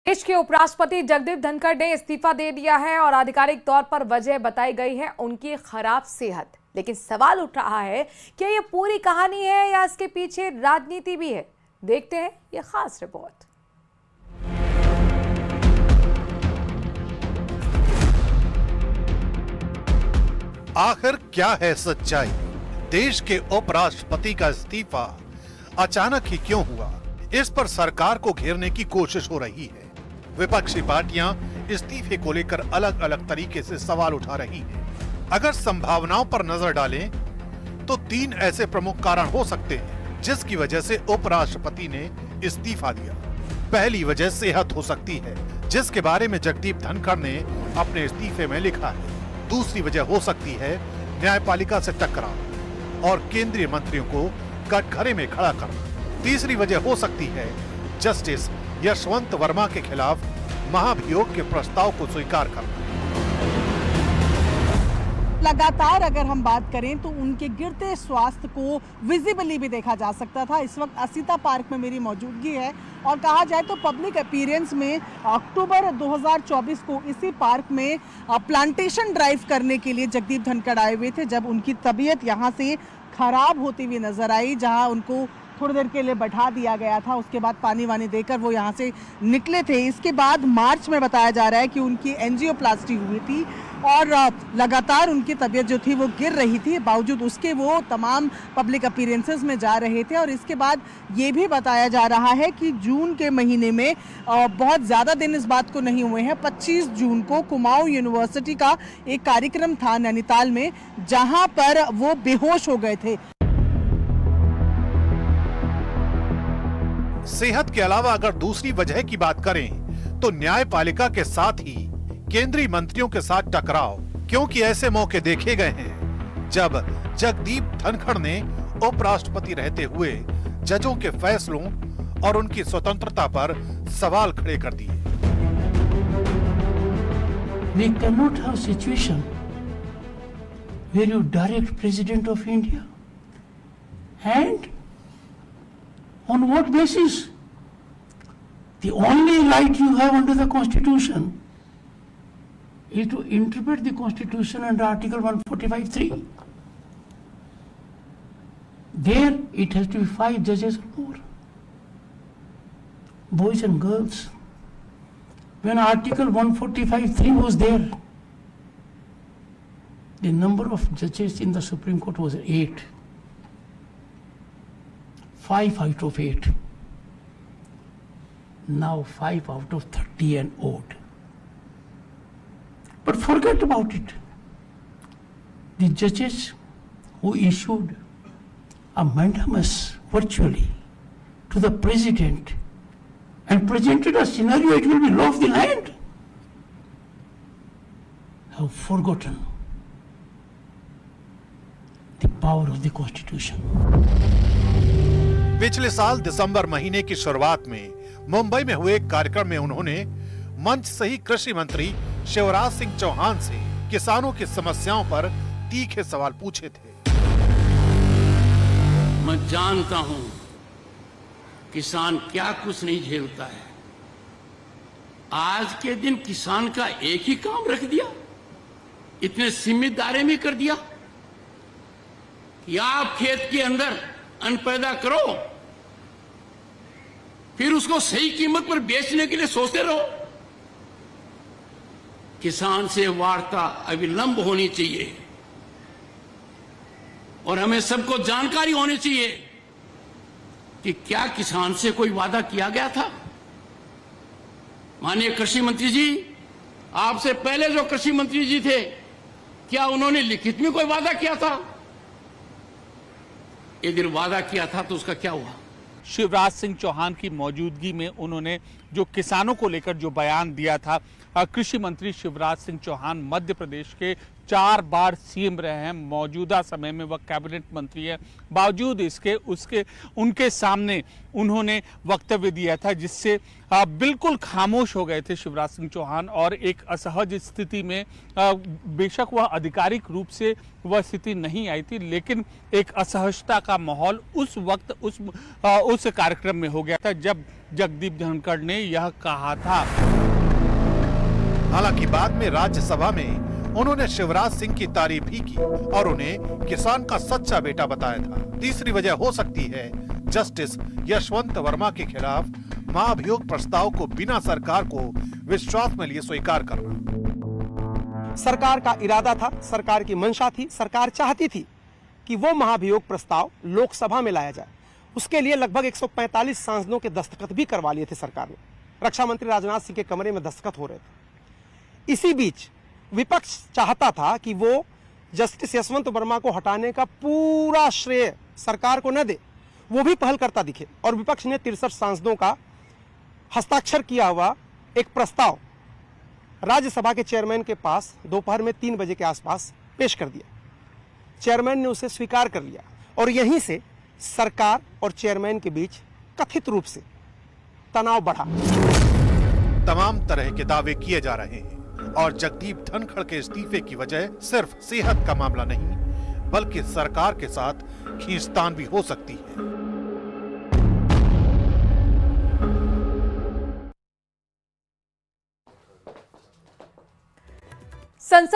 देश के उपराष्ट्रपति जगदीप धनखड़ ने इस्तीफा दे दिया है और आधिकारिक तौर पर वजह बताई गई है उनकी खराब सेहत। लेकिन सवाल उठ रहा है कि ये पूरी कहानी है या इसके पीछे राजनीति भी है। देखते हैं ये खास रिपोर्ट। आखिर क्या है सच्चाई? देश के उपराष्ट्रपति का इस्तीफा अचानक ही क्यों हुआ? इस पर सरकार को घेरने की कोशिश हो रही है। विपक्षी पार्टियां इस्तीफे को लेकर अलग अलग तरीके से सवाल उठा रही हैं। अगर संभावनाओं पर नजर डालें तो 3 ऐसे प्रमुख कारण हो सकते हैं जिसकी वजह से उपराष्ट्रपति ने इस्तीफा दिया। पहली वजह सेहत हो सकती है, जिसके बारे में जगदीप धनखड़ ने अपने इस्तीफे में लिखा है। दूसरी वजह हो सकती है न्यायपालिका से टकराव और केंद्रीय मंत्रियों को कटघरे में खड़ा करना। तीसरी वजह हो सकती है जस्टिस यशवंत वर्मा के खिलाफ महाभियोग के प्रस्ताव को स्वीकार करना। लगातार अगर हम बात करें तो उनके गिरते स्वास्थ्य को विजिबली भी देखा जा सकता था। इस वक्त असीता पार्क में मेरी मौजूदगी है और कहा जाए तो पब्लिक अपीयरेंस में अक्टूबर 2024 को इसी पार्क में प्लांटेशन ड्राइव करने के लिए जगदीप धनखड़ आए हुए थे, जब उनकी तबीयत यहाँ से खराब होती हुई नजर आई, जहाँ उनको थोड़ी देर के लिए बैठा दिया गया था। उसके बाद पानी वानी देकर वो यहाँ से निकले थे। इसके बाद मार्च में बताया जा रहा है कि उनकी एंजियोप्लास्टी हुई थी और लगातार उनकी तबीयत जो थी वो गिर रही थी। बावजूद उसके वो तमाम पब्लिक अपीयरेंसेस में जा रहे थे। और इसके बाद ये भी बताया जा रहा है कि जून के महीने में बहुत ज़्यादा दिन इस बात को नहीं हुए हैं, 25 जून को कुमाऊं यूनिवर्सिटी का एक कार्यक्रम था नैनीताल में, जहाँ पर वो बेहोश हो गए थे। सेहत के अलावा अगर दूसरी वजह की बात करें तो न्यायपालिका के साथ ही केंद्रीय मंत्रियों के साथ टकराव, क्योंकि ऐसे मौके देखे गए हैं जब जगदीप धनखड़ ने उपराष्ट्रपति रहते हुए जजों के फैसलों और उनकी स्वतंत्रता पर सवाल खड़े कर दिए। We cannot have situation where you direct President of India and on what basis? The only right you have under the Constitution is to interpret the Constitution under Article 145(3). There it has to be 5 judges or more, boys and girls. When Article 145(3) was there, the number of judges in the Supreme Court was 8. 5 out of 8. Now 5 out of 30 and odd. But forget about it. The judges who issued a mandamus virtually to the president and presented a scenario it will be law of the land have forgotten the power of the Constitution. पिछले साल दिसंबर महीने की शुरुआत में मुंबई में हुए एक कार्यक्रम में उन्होंने मंच से ही कृषि मंत्री शिवराज सिंह चौहान से किसानों की समस्याओं पर तीखे सवाल पूछे थे। मैं जानता हूं किसान क्या कुछ नहीं झेलता है। आज के दिन किसान का एक ही काम रख दिया, इतने सीमित दायरे में कर दिया कि आप खेत के अंदर अन्न पैदा करो, फिर उसको सही कीमत पर बेचने के लिए सोचते रहो। किसान से वार्ता अविलंब होनी चाहिए और हमें सबको जानकारी होनी चाहिए कि क्या किसान से कोई वादा किया गया था। माननीय कृषि मंत्री जी, आपसे पहले जो कृषि मंत्री जी थे, क्या उन्होंने लिखित में कोई वादा किया था? यदि वादा किया था तो उसका क्या हुआ? शिवराज सिंह चौहान की मौजूदगी में उन्होंने जो किसानों को लेकर जो बयान दिया था, कृषि मंत्री शिवराज सिंह चौहान मध्य प्रदेश के 4 बार सीएम रहे हैं, मौजूदा समय में वह कैबिनेट मंत्री है। बावजूद इसके उनके सामने उन्होंने वक्तव्य दिया था जिससे बिल्कुल खामोश हो गए थे शिवराज सिंह चौहान, और एक असहज स्थिति में बेशक वह आधिकारिक रूप से वह स्थिति नहीं आई थी, लेकिन एक असहजता का माहौल उस वक्त उस कार्यक्रम में हो गया था जब जगदीप धनखड़ ने यह कहा था। हालांकि बाद में राज्यसभा में उन्होंने शिवराज सिंह की तारीफ भी की और उन्हें किसान का सच्चा बेटा बताया था। तीसरी वजह हो सकती है जस्टिस यशवंत वर्मा के खिलाफ महाभियोग प्रस्ताव को बिना सरकार को विश्वास में लिए स्वीकार करना। सरकार का इरादा था, सरकार की मंशा थी, सरकार चाहती थी कि वो महाभियोग प्रस्ताव लोकसभा में लाया जाए। उसके लिए लगभग 145 सांसदों के दस्तखत भी करवा लिए थे सरकार ने। रक्षा मंत्री राजनाथ सिंह के कमरे में दस्तखत हो रहे थे। इसी बीच विपक्ष चाहता था कि वो जस्टिस यशवंत वर्मा को हटाने का पूरा श्रेय सरकार को न दे, वो भी पहल करता दिखे, और विपक्ष ने 63 सांसदों का हस्ताक्षर किया हुआ एक प्रस्ताव राज्यसभा के चेयरमैन के पास दोपहर में 3 बजे के आसपास पेश कर दिया। चेयरमैन ने उसे स्वीकार कर लिया और यहीं से सरकार और चेयरमैन के बीच कथित रूप से तनाव बढ़ा। तमाम तरह के दावे किए जा रहे हैं और जगदीप धनखड़ के इस्तीफे की वजह सिर्फ सेहत का मामला नहीं बल्कि सरकार के साथ खींचतान भी हो सकती है। संसद